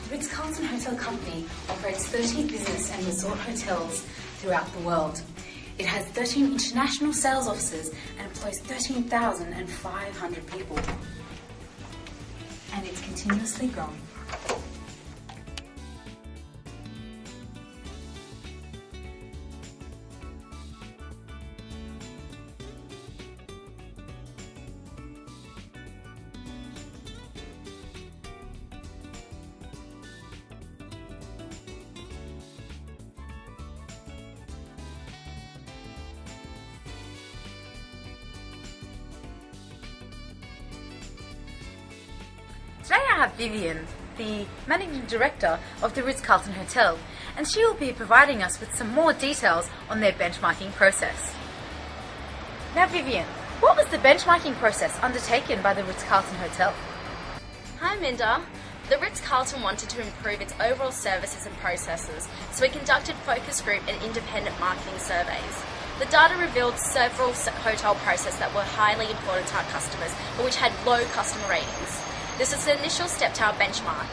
The Ritz-Carlton Hotel Company operates 30 business and resort hotels throughout the world. It has 13 international sales offices and employs 13,500 people. And it's continuously growing. Today I have Vivian, the Managing Director of the Ritz-Carlton Hotel, and she will be providing us with some more details on their benchmarking process. Now Vivian, what was the benchmarking process undertaken by the Ritz-Carlton Hotel? Hi Minda. The Ritz-Carlton wanted to improve its overall services and processes, so we conducted focus group and independent marketing surveys. The data revealed several hotel processes that were highly important to our customers, but which had low customer ratings. This was the initial step to our benchmark.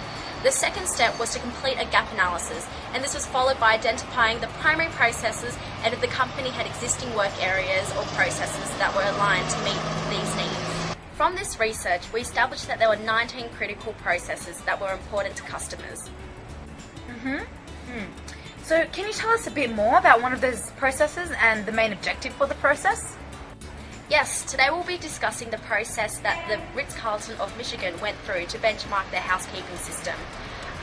The second step was to complete a gap analysis, and this was followed by identifying the primary processes and if the company had existing work areas or processes that were aligned to meet these needs. From this research, we established that there were 19 critical processes that were important to customers. So can you tell us a bit more about one of those processes and the main objective for the process? Yes, today we'll be discussing the process that the Ritz-Carlton of Michigan went through to benchmark their housekeeping system.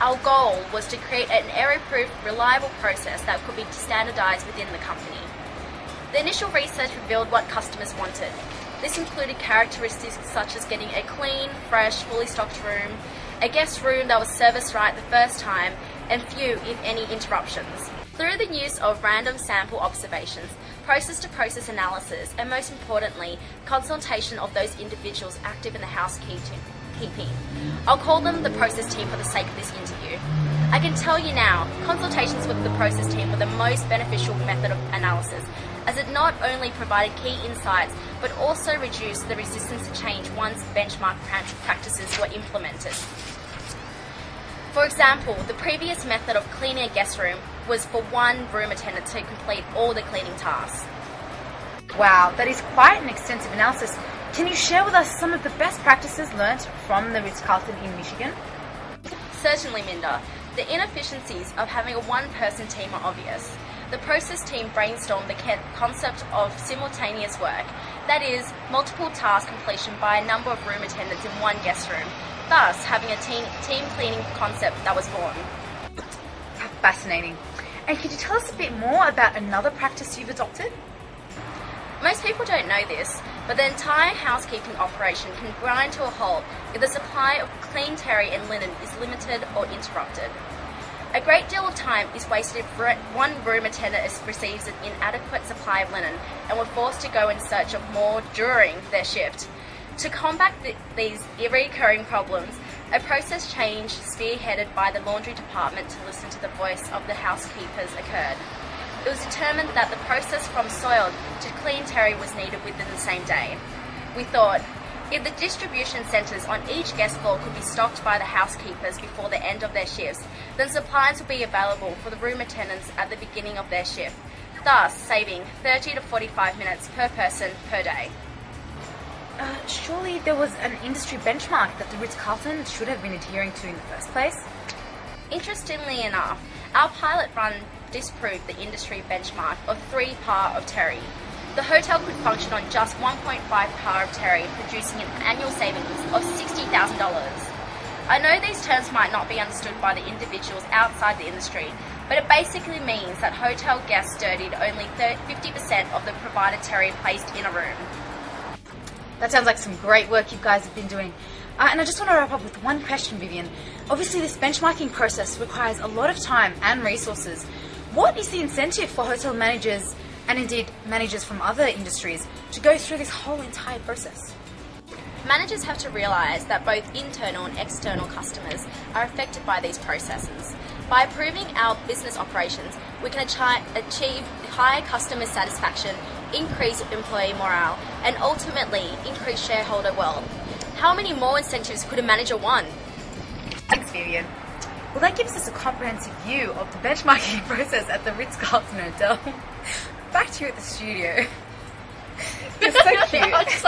Our goal was to create an error-proof, reliable process that could be standardized within the company. The initial research revealed what customers wanted. This included characteristics such as getting a clean, fresh, fully stocked room, a guest room that was serviced right the first time, and few, if any, interruptions. Through the use of random sample observations, process-to-process analysis, and most importantly, consultation of those individuals active in the housekeeping. I'll call them the process team for the sake of this interview. I can tell you now, consultations with the process team were the most beneficial method of analysis, as it not only provided key insights, but also reduced the resistance to change once benchmark practices were implemented. For example, the previous method of cleaning a guest room was for one room attendant to complete all the cleaning tasks. Wow, that is quite an extensive analysis. Can you share with us some of the best practices learnt from the Ritz-Carlton in Michigan? Certainly, Minda. The inefficiencies of having a one-person team are obvious. The process team brainstormed the concept of simultaneous work, that is, multiple task completion by a number of room attendants in one guest room, thus having a team cleaning concept that was born. Fascinating. And could you tell us a bit more about another practice you've adopted? Most people don't know this, but the entire housekeeping operation can grind to a halt if the supply of clean terry and linen is limited or interrupted. A great deal of time is wasted if one room attendant receives an inadequate supply of linen and we're forced to go in search of more during their shift. To combat these recurring problems, a process change spearheaded by the laundry department to listen to the voice of the housekeepers occurred. It was determined that the process from soiled to clean terry was needed within the same day. We thought, if the distribution centres on each guest floor could be stocked by the housekeepers before the end of their shifts, then supplies would be available for the room attendants at the beginning of their shift, thus saving 30 to 45 minutes per person per day. Surely there was an industry benchmark that the Ritz-Carlton should have been adhering to in the first place? Interestingly enough, our pilot run disproved the industry benchmark of 3 par of terry. The hotel could function on just 1.5 par of terry, producing an annual savings of $60,000. I know these terms might not be understood by the individuals outside the industry, but it basically means that hotel guests dirtied only 50% of the provided terry placed in a room. That sounds like some great work you guys have been doing. And I just want to wrap up with one question, Vivian. Obviously, this benchmarking process requires a lot of time and resources. What is the incentive for hotel managers, and indeed managers from other industries, to go through this whole entire process? Managers have to realise that both internal and external customers are affected by these processes. By improving our business operations, we can achieve higher customer satisfaction, increase employee morale, and ultimately increase shareholder wealth. How many more incentives could a manager want? Thanks, Vivian. Well, that gives us a comprehensive view of the benchmarking process at the Ritz-Carlton Hotel. Back to you at the studio. You're so cute.